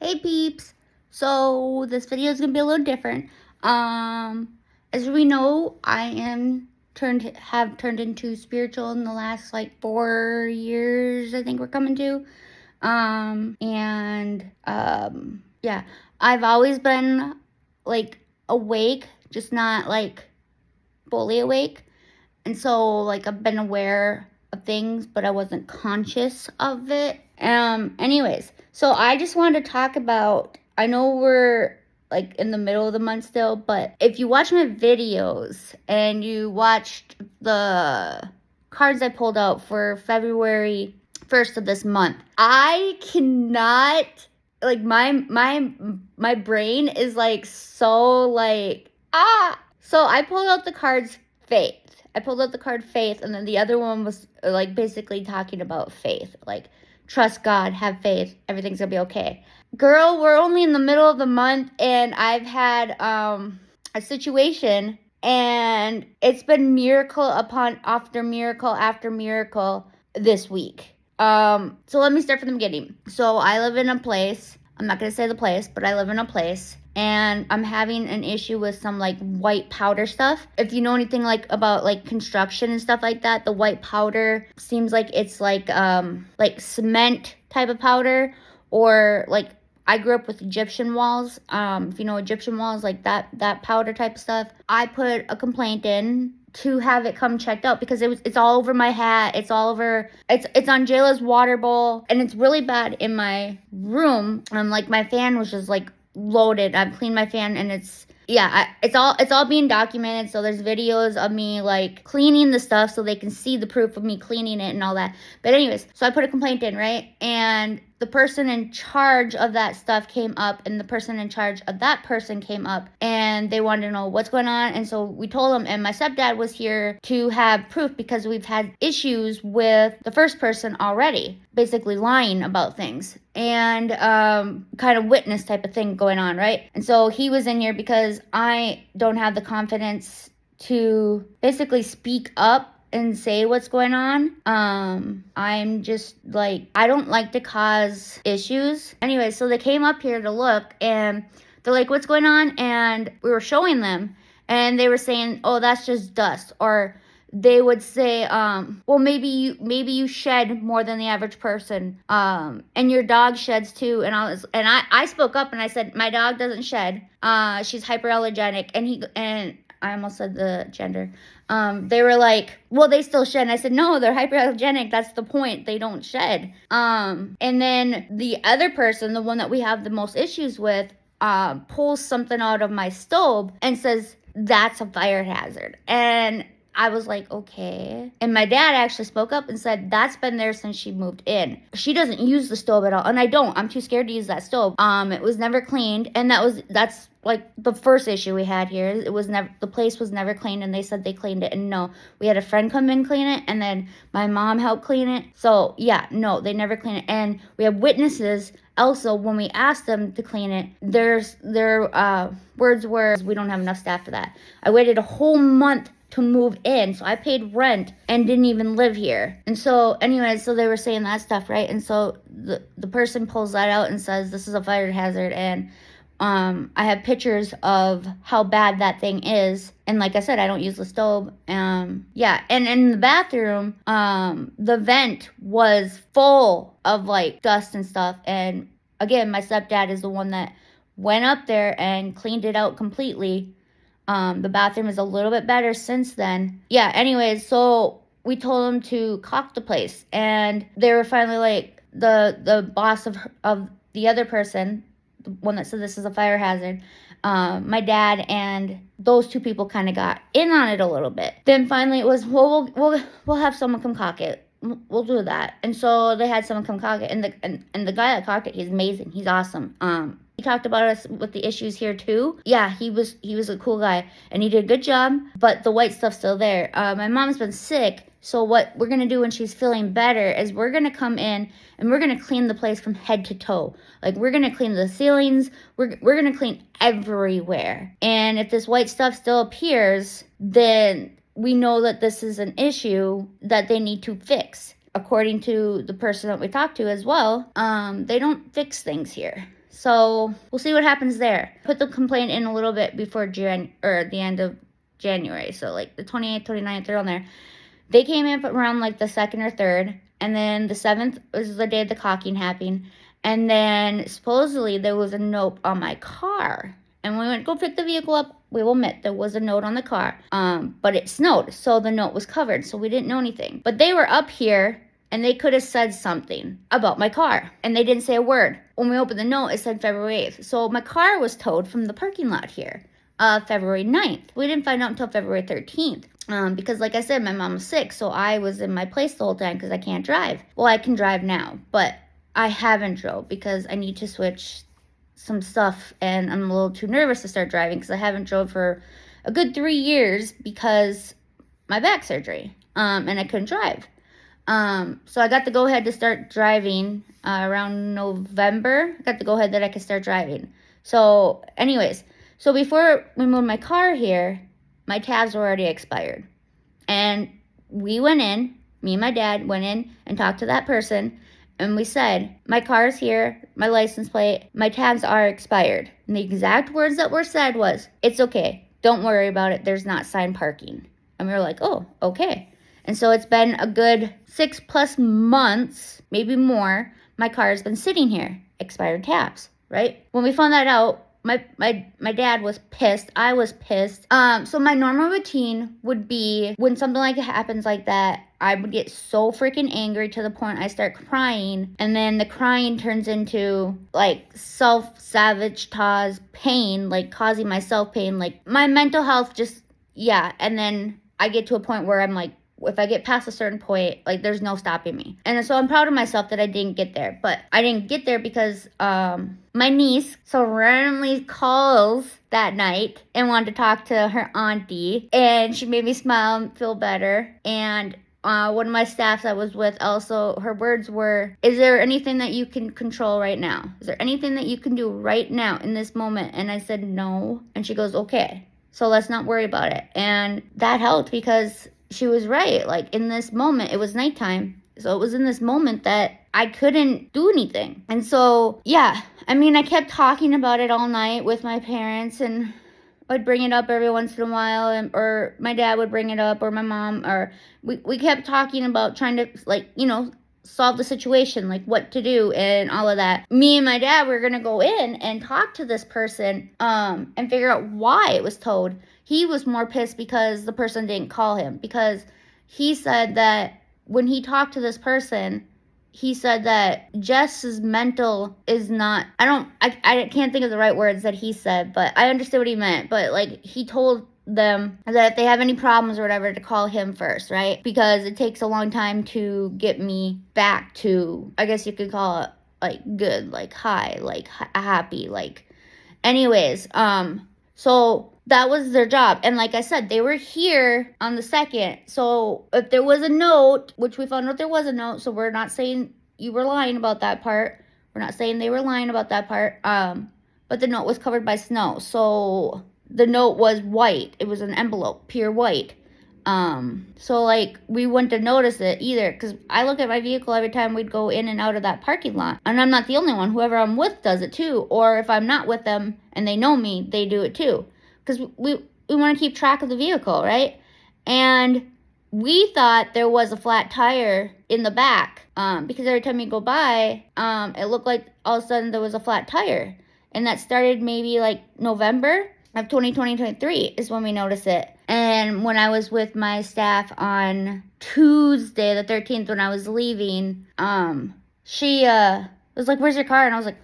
Hey peeps! So this video is gonna be a little different. As we know, have turned into spiritual in the last like 4 years. I think we're coming to. Yeah, I've always been like awake, just not like fully awake. And so like I've been aware of things, but I wasn't conscious of it. Anyways, so I just wanted to talk about, I know we're like in the middle of the month still, but if you watch my videos and you watched the cards I pulled out for February 1st of this month, I cannot, like my brain is like so like so I pulled out the cards faith. I pulled out the card faith, and then the other one was like basically talking about faith, like trust God, have faith, everything's gonna be okay. Girl, we're only in the middle of the month, and I've had a situation, and it's been miracle upon after miracle after miracle this week. So let me start from the beginning. So I live in a place. I'm not gonna say the place, but I live in a place, and I'm having an issue with some like white powder stuff. If you know anything like about like construction and stuff like that, the white powder seems like it's like cement type of powder, or like I grew up with Egyptian walls. If you know Egyptian walls, like that powder type stuff. I put a complaint in to have it come checked out because it's all over my hat. It's all over. It's on Jayla's water bowl, and it's really bad in my room. Like my fan was just like loaded. I've cleaned my fan, and it's all being documented. So there's videos of me like cleaning the stuff so they can see the proof of me cleaning it and all that. But anyways, so I put a complaint in, right? And the person in charge of that stuff came up, and the person in charge of that person came up, and they wanted to know what's going on. And so we told them, and my stepdad was here to have proof because we've had issues with the first person already, basically lying about things, and kind of witness type of thing going on, right? And so he was in here because I don't have the confidence to basically speak up and say what's going on. I'm just like, I don't like to cause issues. Anyway, so they came up here to look, and they're like, what's going on? And we were showing them, and they were saying, oh, that's just dust. Or they would say, well, maybe you shed more than the average person, and your dog sheds too. And I spoke up, and I said, my dog doesn't shed. She's hyperallergenic. And I almost said the gender. They were like, well, they still shed. And I said, no, they're hyperallergenic. That's the point. They don't shed. And then the other person, the one that we have the most issues with, pulls something out of my stove and says, that's a fire hazard. And I was like, okay. And my dad actually spoke up and said, that's been there since she moved in. She doesn't use the stove at all. And I don't. I'm too scared to use that stove. It was never cleaned. And that's like the first issue we had here. The place was never cleaned, and they said they cleaned it. And no, we had a friend come in clean it, and then my mom helped clean it. So yeah, no, they never cleaned it. And we have witnesses also when we asked them to clean it. Their words were, we don't have enough staff for that. I waited a whole month to move in, so I paid rent and didn't even live here. And so anyway, so they were saying that stuff, right? And so the person pulls that out and says, this is a fire hazard. And I have pictures of how bad that thing is. And like I said, I don't use the stove. And in the bathroom, the vent was full of like dust and stuff. And again, my stepdad is the one that went up there and cleaned it out completely. The bathroom is a little bit better since then. Yeah, anyways, so we told them to caulk the place. And they were finally like, the boss of the other person, the one that said this is a fire hazard, my dad and those two people kind of got in on it a little bit. Then finally it was, well, we'll have someone come caulk it. We'll do that. And so they had someone come caulk it, and the guy that caulked it, he's amazing. He's awesome. He talked about us with the issues here too. Yeah, he was a cool guy, and he did a good job, but the white stuff's still there. My mom's been sick, so what we're gonna do when she's feeling better is we're gonna come in and we're gonna clean the place from head to toe. Like, we're gonna clean the ceilings, we're gonna clean everywhere. And if this white stuff still appears, then we know that this is an issue that they need to fix. According to the person that we talked to as well, they don't fix things here. So we'll see what happens there. Put the complaint in a little bit before the end of January. So like the 28th, 29th, they're on there. They came in around like the 2nd or 3rd. And then the 7th was the day the caulking happened. And then supposedly there was a note on my car. And when we went to go pick the vehicle up, we will admit there was a note on the car. But it snowed, so the note was covered, so we didn't know anything. But they were up here, and they could have said something about my car. And they didn't say a word. When we opened the note, it said February 8th. So my car was towed from the parking lot here, February 9th. We didn't find out until February 13th. Because like I said, my mom was sick, so I was in my place the whole time because I can't drive. Well, I can drive now, but I haven't drove because I need to switch some stuff, and I'm a little too nervous to start driving because I haven't drove for a good 3 years because my back surgery, and I couldn't drive. So I got the go-ahead to start driving around November. I got the go-ahead that I could start driving. So anyways, so before we moved my car here, my tabs were already expired. And we went in, me and my dad went in and talked to that person, and we said, my car's here, my license plate, my tabs are expired. And the exact words that were said was, it's okay, don't worry about it, there's not signed parking. And we were like, oh, okay. And so it's been a good 6+ months, maybe more, my car has been sitting here, expired tabs, right? When we found that out, my dad was pissed. I was pissed. So my normal routine would be when something like it happens like that, I would get so freaking angry to the point I start crying, and then the crying turns into like self-sabotage pain, like causing myself pain, like my mental health just, yeah. And then I get to a point where I'm like, if I get past a certain point, like there's no stopping me. And so I'm proud of myself that I didn't get there. But I didn't get there because my niece so randomly calls that night and wanted to talk to her auntie, and she made me smile and feel better. And one of my staffs I was with also, her words were, is there anything that you can control right now? Is there anything that you can do right now in this moment? And I said no. And she goes, okay, so let's not worry about it. And that helped because she was right. Like in this moment, it was nighttime. So it was in this moment that I couldn't do anything. And so, yeah, I mean, I kept talking about it all night with my parents, and I'd bring it up every once in a while, or my dad would bring it up, or my mom, or we kept talking about trying to, like, solve the situation, like what to do and all of that. Me and my dad were gonna go in and talk to this person and figure out why it was towed. He was more pissed because the person didn't call him, because he said that when he talked to this person, he said that Jess's mental is not, I can't think of the right words that he said, but I understood what he meant. But like, he told them that if they have any problems or whatever, to call him first, right? Because it takes a long time to get me back to, I guess you could call it like good, like high, like happy, like anyways. So that was their job. And like I said, they were here on the 2nd. So if there was a note, which we found out there was a note, so we're not saying you were lying about that part. We're not saying they were lying about that part. But the note was covered by snow. So the note was white. It was an envelope, pure white. So like we wouldn't have noticed it either, because I look at my vehicle every time we'd go in and out of that parking lot. And I'm not the only one. Whoever I'm with does it too. Or if I'm not with them and they know me, they do it too. Because we want to keep track of the vehicle, right? And we thought there was a flat tire in the back, because every time you go by, it looked like all of a sudden there was a flat tire. And that started maybe like November of 2023 is when we noticed it. And when I was with my staff on Tuesday the 13th when I was leaving, she was like, where's your car? And I was like,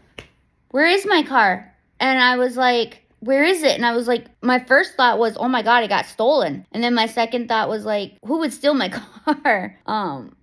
where is my car? And I was like, where is it? And I was like, my first thought was, oh my God, it got stolen. And then my second thought was like, who would steal my car?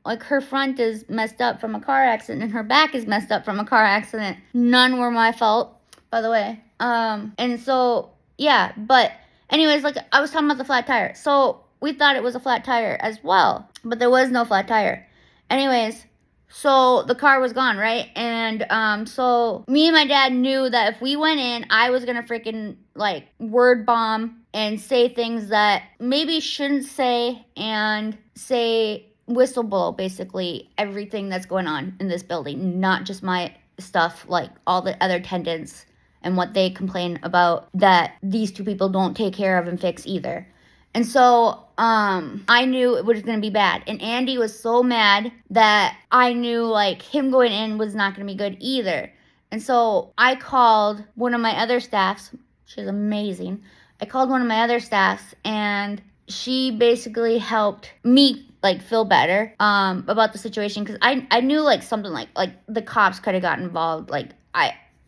Like her front is messed up from a car accident and her back is messed up from a car accident. None were my fault, by the way. And so, yeah, but anyways, like I was talking about the flat tire. So we thought it was a flat tire as well, but there was no flat tire. Anyways, so the car was gone, right? And so me and my dad knew that if we went in, I was gonna freaking like word bomb and say things that maybe shouldn't say, and say whistleblow basically everything that's going on in this building, not just my stuff, like all the other attendants and what they complain about that these two people don't take care of and fix either. And so I knew it was going to be bad. And Andy was so mad that I knew like him going in was not going to be good either. And so I called one of my other staffs. She's amazing. I called one of my other staffs, and she basically helped me like feel better about the situation, because I knew like something like the cops could have gotten involved. Like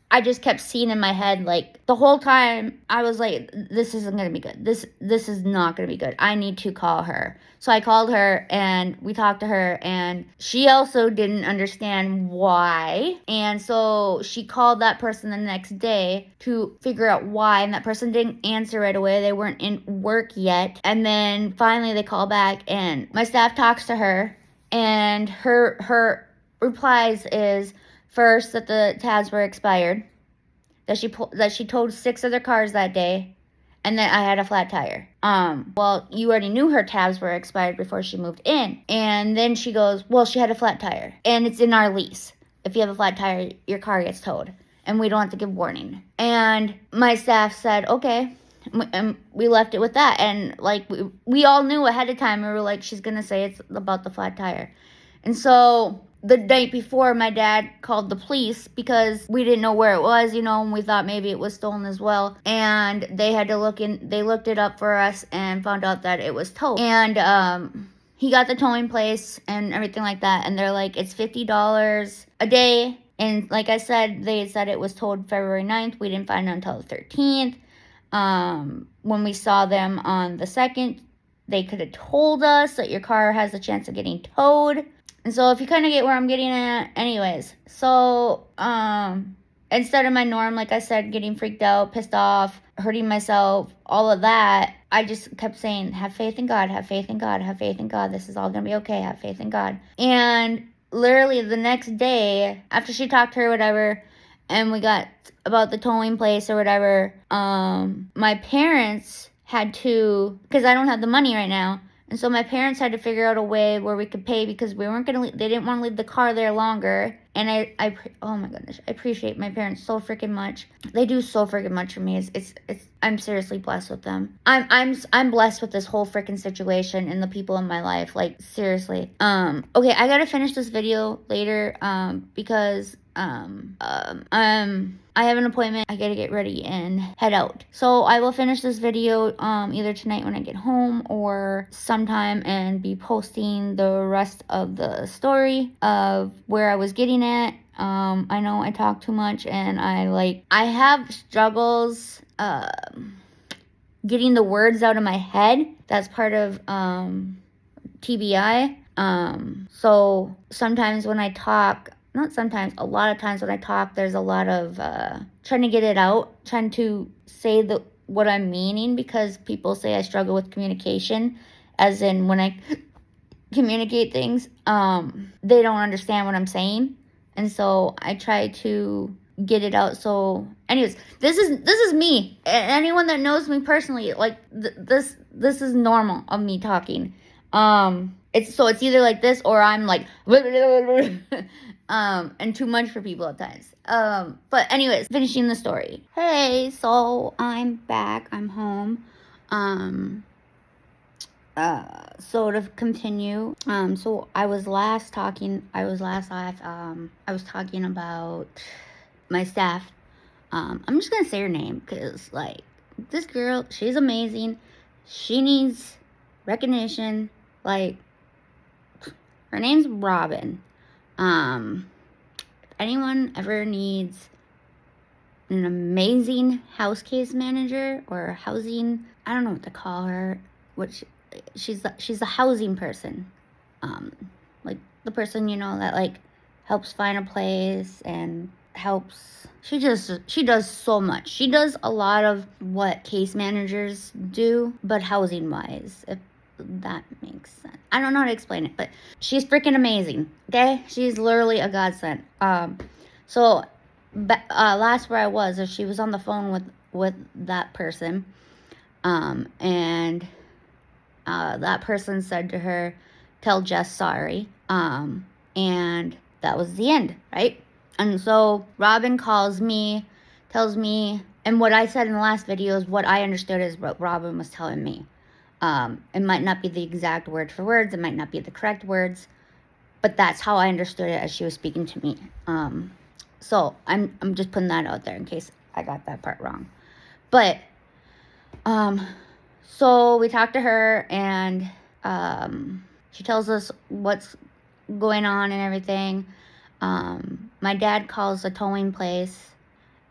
I just kept seeing in my head, like the whole time I was like, this isn't gonna be good. This is not gonna be good. I need to call her. So I called her and we talked to her, and she also didn't understand why. And so she called that person the next day to figure out why, and that person didn't answer right away. They weren't in work yet. And then finally they call back, and my staff talks to her, and her replies is, first, that the tabs were expired, that she towed 6 other cars that day, and that I had a flat tire. Well, you already knew her tabs were expired before she moved in. And then she goes, well, she had a flat tire, and it's in our lease. If you have a flat tire, your car gets towed, and we don't have to give warning. And my staff said, okay. And we left it with that. And like we all knew ahead of time. We were like, she's gonna say it's about the flat tire. And so the night before, my dad called the police because we didn't know where it was, and we thought maybe it was stolen as well. And they had to they looked it up for us and found out that it was towed. And he got the towing place and everything like that. And they're like, it's $50 a day. And like I said, they said it was towed February 9th. We didn't find it until the 13th. When we saw them on the 2nd, they could have told us that your car has a chance of getting towed. And so if you kind of get where I'm getting at, anyways. So, instead of my norm, like I said, getting freaked out, pissed off, hurting myself, all of that, I just kept saying, have faith in God, have faith in God, have faith in God. This is all going to be okay. Have faith in God. And literally the next day, after she talked to her, whatever, and we got about the towing place or whatever, my parents had to, because I don't have the money right now, and so my parents had to figure out a way where we could pay, because we weren't going to, they didn't want to leave the car there longer. And oh my goodness, I appreciate my parents so freaking much. They do so freaking much for me. I'm seriously blessed with them. I'm blessed with this whole freaking situation and the people in my life. Like, seriously. Okay, I gotta finish this video later, because I have an appointment. I gotta get ready and head out. So I will finish this video either tonight when I get home or sometime, and be posting the rest of the story of where I was getting at. I know I talk too much, and I have struggles getting the words out of my head. That's part of TBI. So sometimes when I talk, not sometimes, a lot of times when I talk, there's a lot of trying to get it out, trying to say what I'm meaning, because people say I struggle with communication, as in when I communicate things, they don't understand what I'm saying, and so I try to get it out. So anyways, this is me. Anyone that knows me personally, like this is normal of me talking. It's either like this, or I'm like and too much for people at times. But anyways, finishing the story. Hey, so I'm back. I'm home. So to continue, so I was talking about my staff. I'm just gonna say her name, because like, this girl, she's amazing. She needs recognition. Like, her name's Robin. If anyone ever needs an amazing house case manager or housing, I don't know what to call her, she's the housing person, like the person, that like helps find a place and helps. She does so much. She does a lot of what case managers do, but housing wise, if that makes sense. I don't know how to explain it, but she's freaking amazing. Okay, she's literally a godsend. So last where I was, she was on the phone with that person, and that person said to her, "Tell Jess sorry," and that was the end, right? And so Robin calls me, tells me, and what I said in the last video is what I understood is what Robin was telling me. It might not be the exact word for words, it might not be the correct words, but that's how I understood it as she was speaking to me. So I'm just putting that out there in case I got that part wrong. But so we talked to her, and she tells us what's going on and everything. My dad calls the towing place,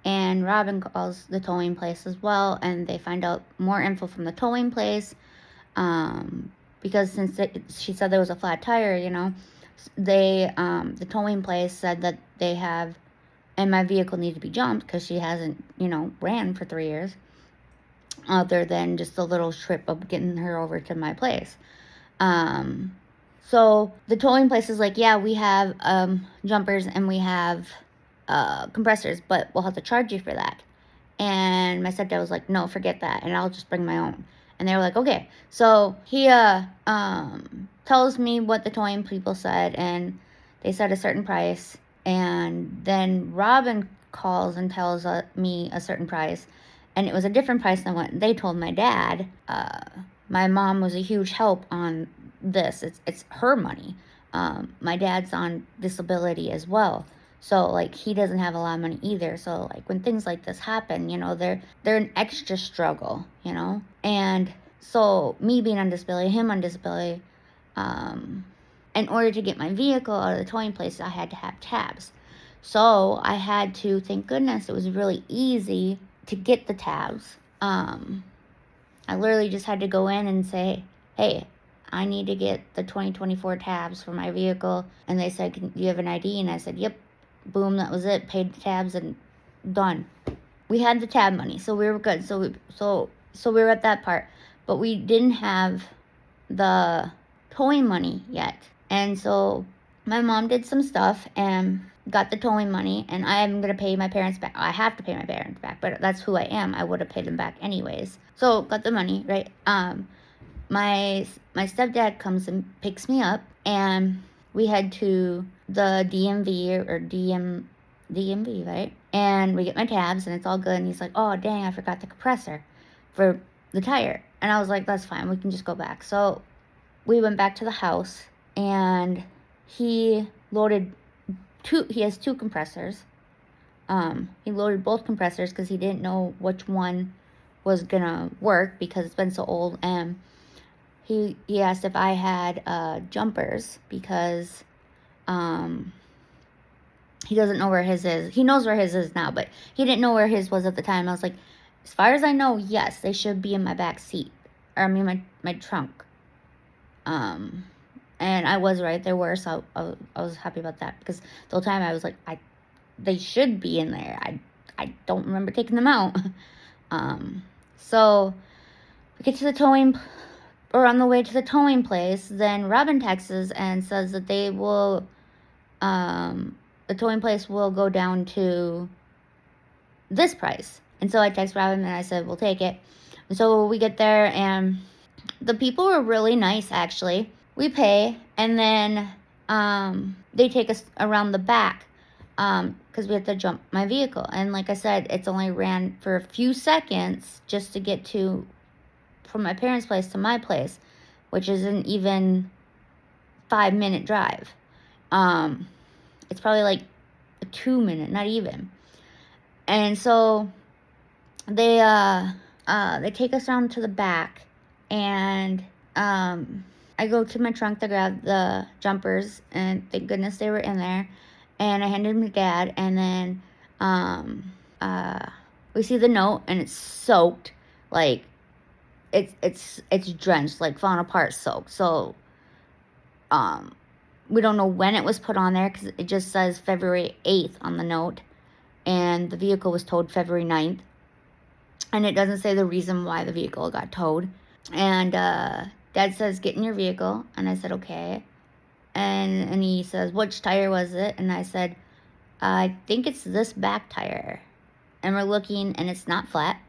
and Robin calls the towing place as well, and they find out more info from the towing place. Because since she said there was a flat tire, you know, the towing place said that they have, and my vehicle needs to be jumped because she hasn't, you know, ran for 3 years, other than just a little trip of getting her over to my place. So the towing place is like, yeah, we have jumpers and we have compressors, but we'll have to charge you for that. And my stepdad was like, no, forget that, and I'll just bring my own. And they were like, okay. So he tells me what the towing people said, and they said a certain price. And then Robin calls and tells me a certain price, and it was a different price than what they told my dad. My mom was a huge help on this. It's her money. My dad's on disability as well. So, like, he doesn't have a lot of money either. So, like, when things like this happen, you know, they're an extra struggle, you know? And so, me being on disability, him on disability, in order to get my vehicle out of the towing place, I had to have tabs. So, I had to, thank goodness, it was really easy to get the tabs. I literally just had to go in and say, hey, I need to get the 2024 tabs for my vehicle. And they said, do you have an ID? And I said, yep. Boom, that was it. Paid the tabs and done. We had the tab money, so we were good. So we were at that part, but we didn't have the towing money yet. And so my mom did some stuff and got the towing money, and I am gonna pay my parents back. I have to pay my parents back, but that's who I am. I would have paid them back anyways. So got the money, right? My stepdad comes and picks me up, and we head to the DMV or DMV, right? And we get my tabs, and it's all good. And he's like, oh, dang, I forgot the compressor for the tire. And I was like, that's fine. We can just go back. So we went back to the house, and he loaded he has 2 compressors. He loaded both compressors because he didn't know which one was gonna work because it's been so old. And he asked if I had jumpers because he doesn't know where his is. He knows where his is now, but he didn't know where his was at the time. I was like, as far as I know, yes, they should be in my back seat. Or I mean my trunk. And I was right, there were, so I was happy about that, because the whole time I was like, they should be in there. I don't remember taking them out. So we get to the towing, or on the way to the towing place, then Robin texts and says that they will, the towing place will go down to this price. And so I text Robin and I said, we'll take it. And so we get there, and the people were really nice, actually. We pay, and then they take us around the back because we have to jump my vehicle. And like I said, it's only ran for a few seconds just to get from my parents' place to my place, which isn't even 5-minute drive. It's probably like a 2-minute, not even. And so they take us down to the back, and I go to my trunk to grab the jumpers, and thank goodness they were in there. And I handed them to Dad, and then we see the note, and it's soaked, like it's drenched, like falling apart, soaked. So we don't know when it was put on there because it just says February 8th on the note, and the vehicle was towed February 9th, and it doesn't say the reason why the vehicle got towed. And Dad says, get in your vehicle. And I said, okay. And he says, which tire was it? And I said, I think it's this back tire. And we're looking, and it's not flat.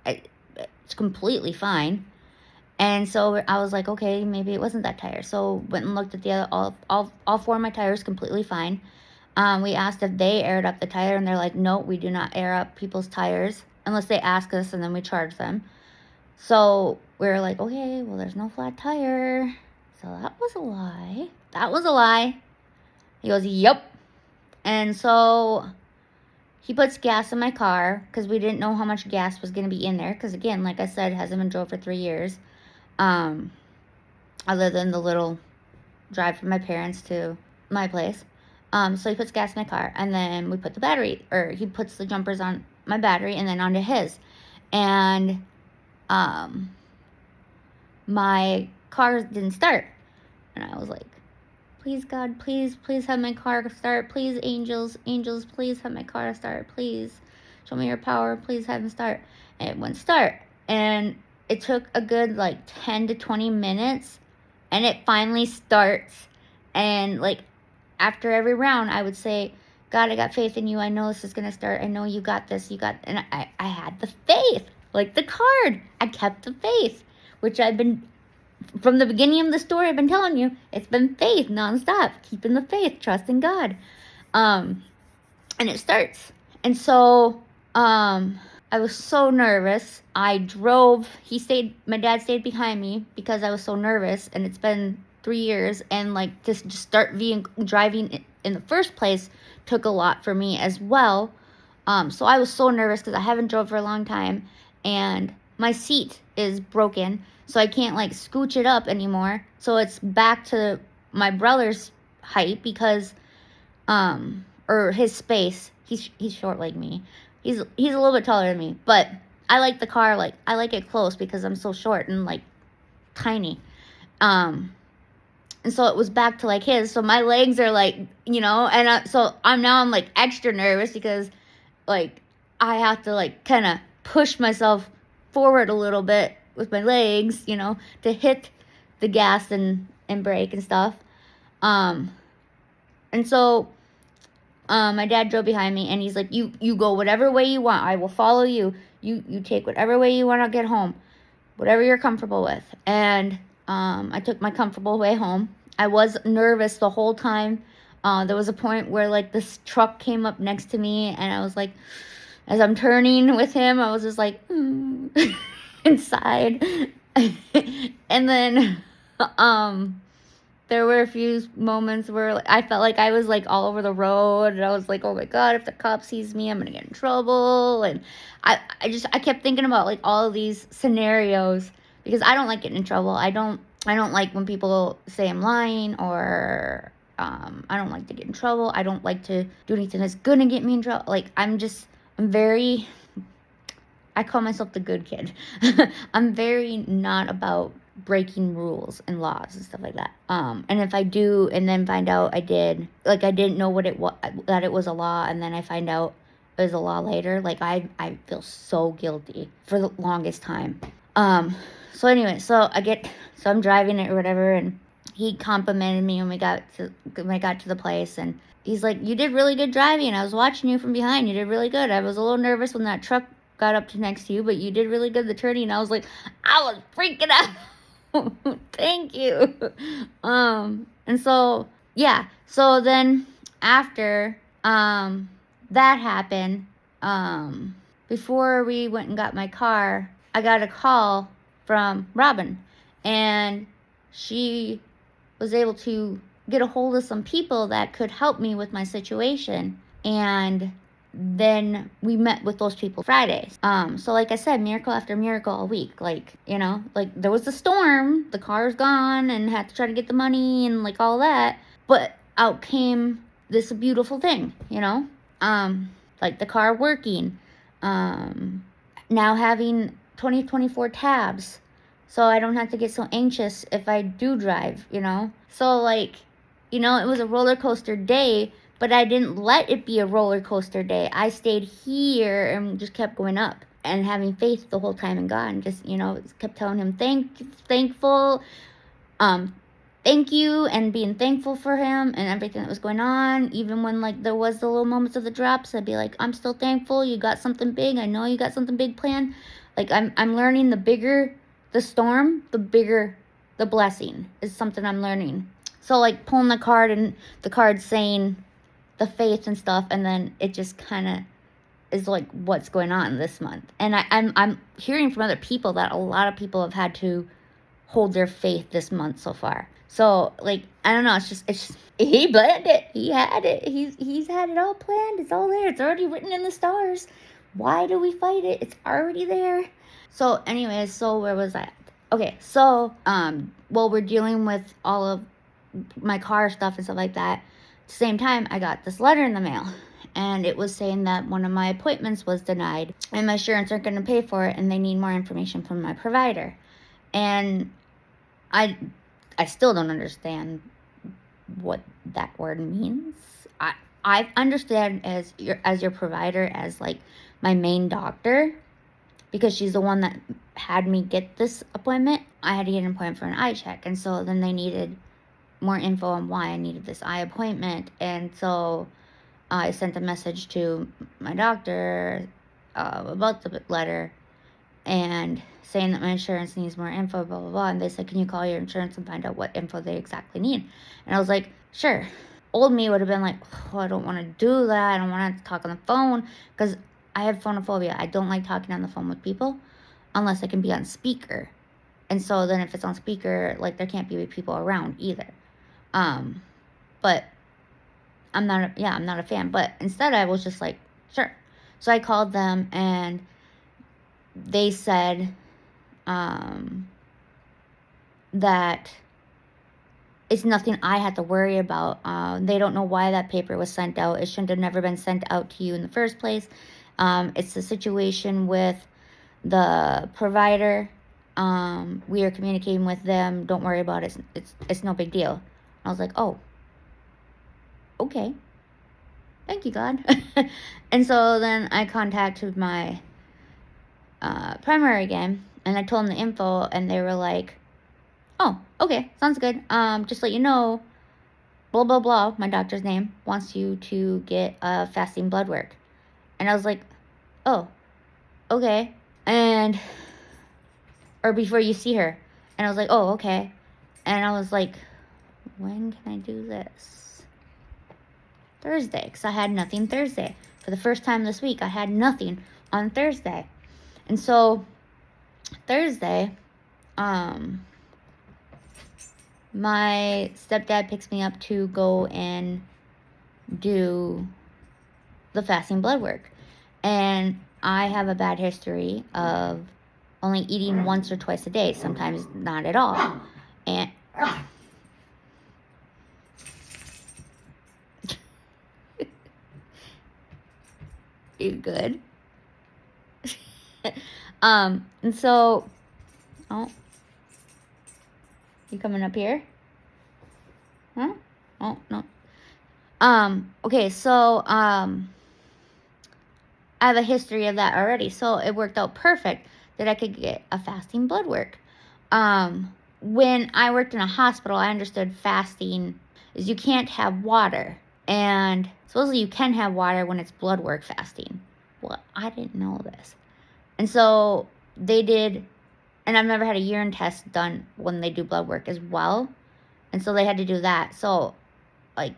It's completely fine. And so I was like, okay, maybe it wasn't that tire. So went and looked at the other, all 4 of my tires completely fine. We asked if they aired up the tire, and they're like, no, we do not air up people's tires unless they ask us, and then we charge them. So we were like, okay, well, there's no flat tire. So that was a lie. That was a lie. He goes, yep. And so he puts gas in my car because we didn't know how much gas was going to be in there. Because, again, like I said, hasn't been drove for 3 years. Other than the little drive from my parents to my place. So he puts gas in my car, and then we put the battery, or he puts the jumpers on my battery and then onto his. And my car didn't start. And I was like, please, God, please have my car start. Please, angels, please have my car start. Please show me your power. Please have it start. And it wouldn't start. And it took a good 10 to 20 minutes, and it finally starts. And after every round, I would say, God, I got faith in you. I know this is going to start. I know you got this. And I had the faith, like the card. I kept the faith, which I've been, from the beginning of the story, I've been telling you, it's been faith nonstop, keeping the faith, trusting God. And it starts. And so, I was so nervous. I drove, my dad stayed behind me because I was so nervous, and it's been 3 years, and just start driving in the first place took a lot for me as well. So I was so nervous because I haven't drove for a long time, and my seat is broken, so I can't scooch it up anymore. So it's back to my brother's height because, or his space. He's short like me. He's a little bit taller than me, but I like the car. I like it close because I'm so short and tiny. And so it was back to his. So my legs are and so I'm extra nervous because I have to kind of push myself forward a little bit with my legs, to hit the gas and brake and stuff. And so my dad drove behind me, and he's like, you go whatever way you want. I will follow you. You take whatever way you want to get home, whatever you're comfortable with. And I took my comfortable way home. I was nervous the whole time. There was a point where this truck came up next to me, and I was as I'm turning with him, I was just inside. And then there were a few moments where I felt like I was all over the road, and I was oh my God, if the cop sees me, I'm gonna get in trouble. And I kept thinking about all of these scenarios because I don't like getting in trouble. I don't like when people say I'm lying, or I don't like to get in trouble. I don't like to do anything that's gonna get me in trouble. I call myself the good kid. I'm very not about breaking rules and laws and stuff like that. And if I do and then find out I did, I didn't know what it was, that it was a law, and then I find out it was a law later, I feel so guilty for the longest time. So anyway, so I'm driving it or whatever, and he complimented me when I got to the place, and he's like, you did really good driving. I was watching you from behind. You did really good. I was a little nervous when that truck got up to next to you, but you did really good the turning. And I was freaking out. Thank you. And so, yeah. So then after, that happened, before we went and got my car, I got a call from Robin, and she was able to get a hold of some people that could help me with my situation. And then we met with those people Fridays. So like I said, miracle after miracle all week. There was a storm, the car's gone, and had to try to get the money and all that. But out came this beautiful thing, the car working, now having 2024 tabs, so I don't have to get so anxious if I do drive, So it was a roller coaster day, but I didn't let it be a roller coaster day. I stayed here and just kept going up and having faith the whole time in God, and just, kept telling him thankful, thank you, and being thankful for him and everything that was going on. Even when there was the little moments of the drops, I'd be I'm still thankful. You got something big. I know you got something big planned. I'm learning, the bigger the storm, the bigger the blessing is something I'm learning. So pulling the card, and the card saying the faith and stuff, and then it just kind of is like what's going on this month. And I'm hearing from other people that a lot of people have had to hold their faith this month so far. So like I don't know, it's just he planned it. He had it. He's had it all planned. It's all there. It's already written in the stars. Why do we fight it? It's already there. So anyways, so where was I at? Okay, so while we're dealing with all of my car stuff and stuff like that, at the same time I got this letter in the mail. And it was saying that one of my appointments was denied and my insurance aren't going to pay for it and they need more information from my provider. And I still don't understand what that word means. I understand as your provider, as like my main doctor, because she's the one that had me get this appointment. I had to get an appointment for an eye check, and so then they needed more info on why I needed this eye appointment, and so I sent a message to my doctor about the letter and saying that my insurance needs more info, blah, blah, blah. And they said, can you call your insurance and find out what info they exactly need? And I was like, sure. Old me would have been like, oh, I don't want to do that. I don't want to talk on the phone because I have phonophobia. I don't like talking on the phone with people unless I can be on speaker. And so then if it's on speaker, like there can't be people around either. But I'm not a fan. But instead I was just like, sure. So I called them and they said that it's nothing I had to worry about. They don't know why that paper was sent out. It shouldn't have never been sent out to you in the first place. It's a situation with the provider. We are communicating with them. Don't worry about it. It's no big deal. I was like, oh, okay. Thank you, God. And so then I contacted my primary again, and I told them the info, and they were like, oh, okay, sounds good. Just let you know, blah, blah, blah, my doctor's name, wants you to get a fasting blood work. And I was like, oh, okay. Or before you see her. And I was like, oh, okay. And I was like, when can I do this? Thursday, because I had nothing Thursday. For the first time this week, I had nothing on Thursday. And so, Thursday, my stepdad picks me up to go and do the fasting blood work. And I have a bad history of only eating once or twice a day, sometimes not at all. And you good? And so, oh, you coming up here? Huh? Oh, no. Okay, so, I have a history of that already, so it worked out perfect that I could get a fasting blood work. When I worked in a hospital, I understood fasting is you can't have water, and supposedly you can have water when it's blood work fasting. Well, I didn't know this. And so they did, and I've never had a urine test done when they do blood work as well. And so they had to do that. So, like,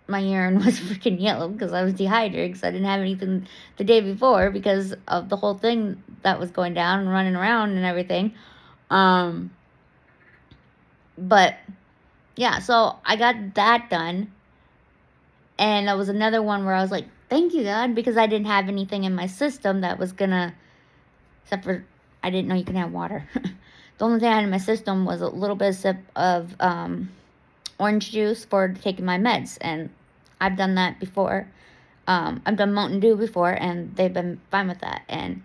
my urine was freaking yellow because I was dehydrated because I didn't have anything the day before because of the whole thing that was going down and running around and everything. But, yeah, so I got that done. And that was another one where I was like, thank you, God, because I didn't have anything in my system that was gonna, except for I didn't know you can have water. The only thing I had in my system was a little bit of sip of orange juice for taking my meds, and I've done that before. I've done Mountain Dew before, and they've been fine with that. And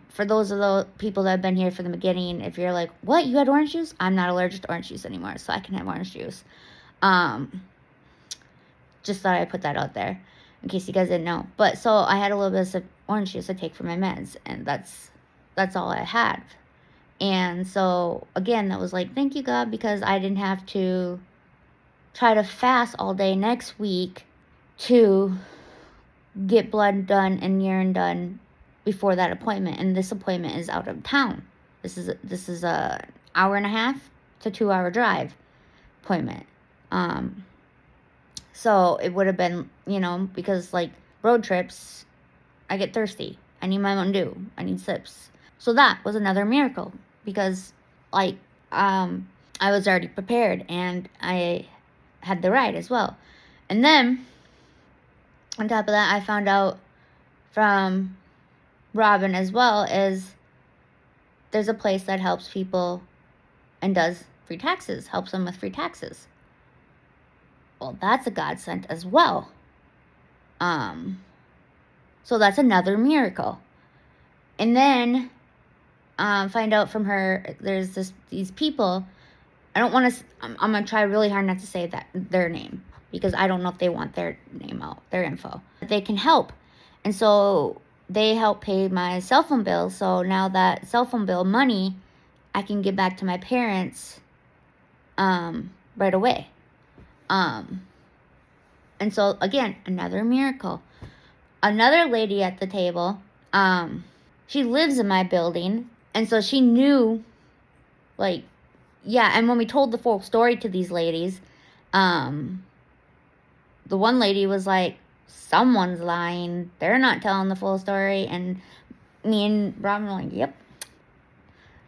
for those of the people that have been here from the beginning, if you're like, what, you had orange juice? I'm not allergic to orange juice anymore, so I can have orange juice. Just thought I'd put that out there in case you guys didn't know. But so I had a little bit of orange juice I take for my meds, and that's all I had. And so again, that was like, thank you, God, because I didn't have to try to fast all day next week to get blood done and urine done before that appointment. And this appointment is out of town. This is a hour and a half to 2 hour drive appointment. So it would have been, because like road trips, I get thirsty. I need my Mountain Dew. I need sips. So that was another miracle because, like, I was already prepared and I had the ride as well. And then, on top of that, I found out from Robin as well is there's a place that helps people and does free taxes, helps them with free taxes. Well, that's a godsend as well. So that's another miracle. And then find out from her there's these people. I don't want to. I'm gonna try really hard not to say their name because I don't know if they want their name out, their info. They can help, and so they help pay my cell phone bill. So now that cell phone bill money, I can give back to my parents, right away. And so again, another miracle. Another lady at the table, she lives in my building, and so she knew, like, yeah, and when we told the full story to these ladies, the one lady was like, someone's lying. They're not telling the full story. And me and Robin were like, yep.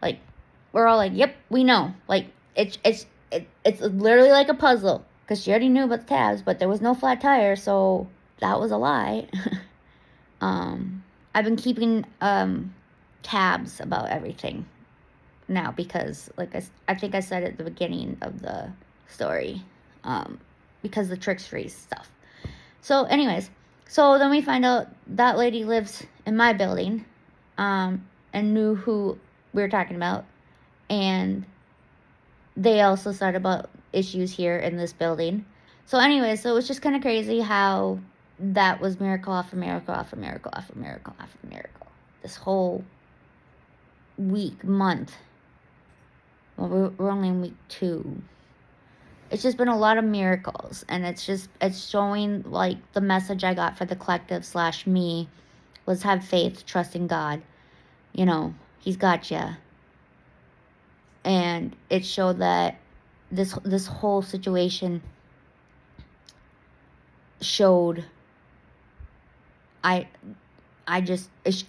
Like, we're all like, yep, we know. Like, it's literally like a puzzle. Because she already knew about the tabs, but there was no flat tire, so that was a lie. I've been keeping tabs about everything now because, like, I think I said at the beginning of the story, because the trick-free stuff. So anyways, so then we find out that lady lives in my building, and knew who we were talking about, and they also said about issues here in this building. So anyways, so it was just kind of crazy how that was miracle after miracle after miracle after miracle after miracle. This whole month. Well, we're only in week 2. It's just been a lot of miracles, and it's showing, like, the message I got for the collective / me was have faith, trust in God. He's got you. And it showed that this whole situation showed it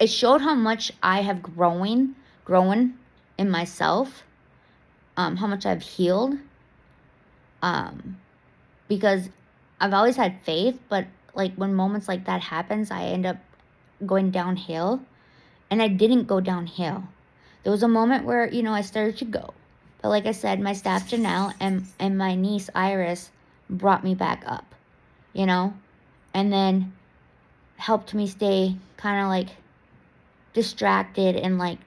showed how much I have grown in myself, how much I've healed, because I've always had faith, but like when moments like that happens, I end up going downhill, and I didn't go downhill. There was a moment where, I started to go. But like I said, my staff Janelle and my niece Iris brought me back up, and then helped me stay kind of like distracted and like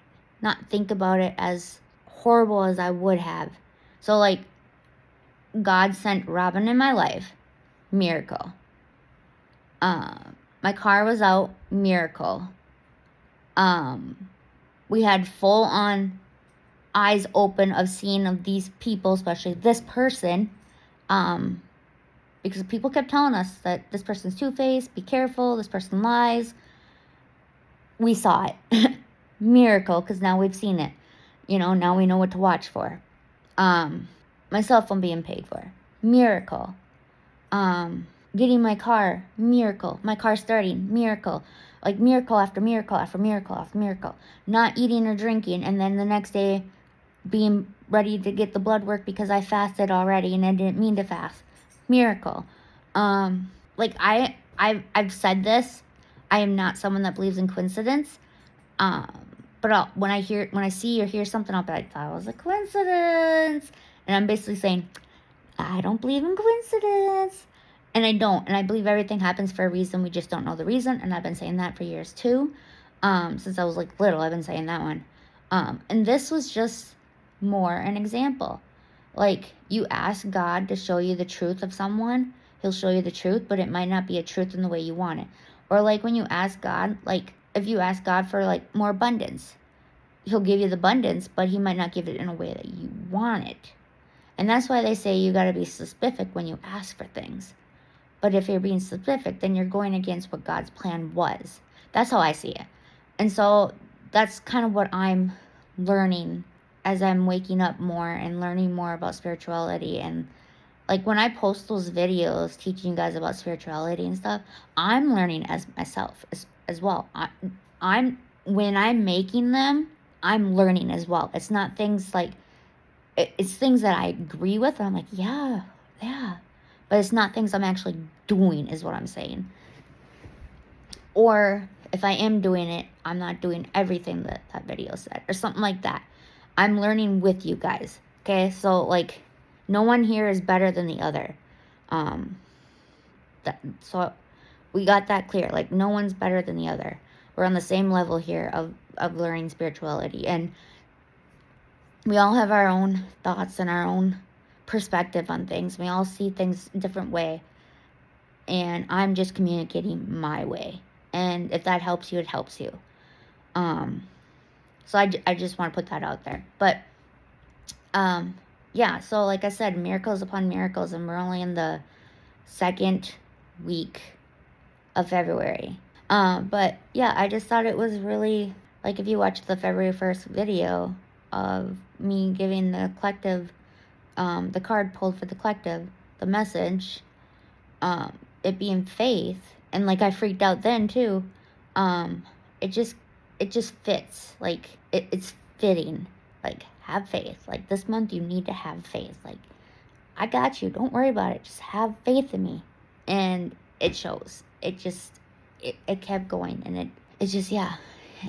not think about it as horrible as I would have. So like God sent Robin in my life, miracle. My car was out, miracle. We had full on eyes open of seeing of these people, especially this person, because people kept telling us that this person's two-faced, be careful, this person lies. We saw it. Miracle, because now we've seen it. Now we know what to watch for. My cell phone being paid for, miracle. Getting my car, miracle. My car starting, miracle. Like miracle after miracle after miracle after miracle. Not eating or drinking, and then the next day being ready to get the blood work because I fasted already and I didn't mean to fast. Miracle. Like I've said this. I am not someone that believes in coincidence. But when I see or hear something, I'll be like, that was a coincidence. And I'm basically saying, I don't believe in coincidence. And I don't. And I believe everything happens for a reason. We just don't know the reason. And I've been saying that for years too. Since I was like little, I've been saying that one. And this was just more an example. Like, you ask God to show you the truth of someone, he'll show you the truth, but it might not be a truth in the way you want it. Or like when you ask God, like if you ask God for like more abundance, he'll give you the abundance, but he might not give it in a way that you want it. And that's why they say you got to be specific when you ask for things. But if you're being specific, then you're going against what God's plan was. That's how I see it. And so that's kind of what I'm learning as I'm waking up more and learning more about spirituality and Like when I post those videos teaching you guys about spirituality and stuff, I'm learning as myself as well. I'm when I'm making them, I'm learning as well. It's not things like it's things that I agree with. And I'm like, yeah, yeah, but it's not things I'm actually doing, is what I'm saying. Or if I am doing it, I'm not doing everything that that video said, or something like that. I'm learning with you guys. Okay, so like, no one here is better than the other. So we got that clear. Like, no one's better than the other. We're on the same level here of learning spirituality, and we all have our own thoughts and our own perspective on things. We all see things a different way, and I'm just communicating my way. And if that helps you, it helps you. So I just want to put that out there. But yeah, so like I said, miracles upon miracles, and we're only in the second week of February. But yeah, I just thought it was really, like, if you watch the February 1st video of me giving the collective, the card pulled for the collective, the message, it being faith, and like I freaked out then too, it just fits. Like it's fitting. Like, have faith. Like, this month you need to have faith. Like, I got you. Don't worry about it. Just have faith in me. And it shows. It kept going, and it just, yeah,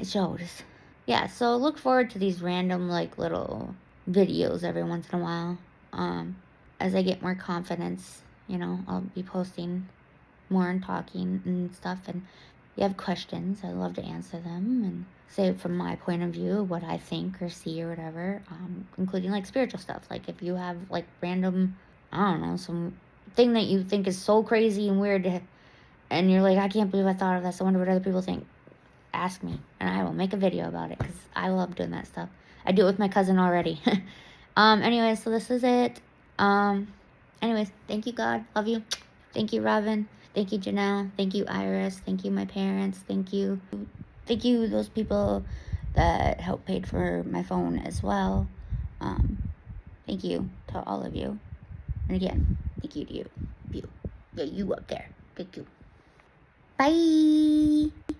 it shows. Yeah, so look forward to these random, like, little videos every once in a while. As I get more confidence, I'll be posting more and talking and stuff. And if you have questions, I love to answer them and say from my point of view what I think or see or whatever, including like spiritual stuff. Like if you have like random, I don't know, some thing that you think is so crazy and weird, and you're like, I can't believe I thought of this. I wonder what other people think. Ask me, and I will make a video about it, because I love doing that stuff. I do it with my cousin already. Anyways, so this is it. Anyways, thank you, God. Love you. Thank you, Robin. Thank you, Janelle. Thank you, Iris. Thank you, my parents. Thank you, those people that helped paid for my phone as well. Thank you to all of you. And again, thank you to you. Yeah, you up there. Thank you. Bye.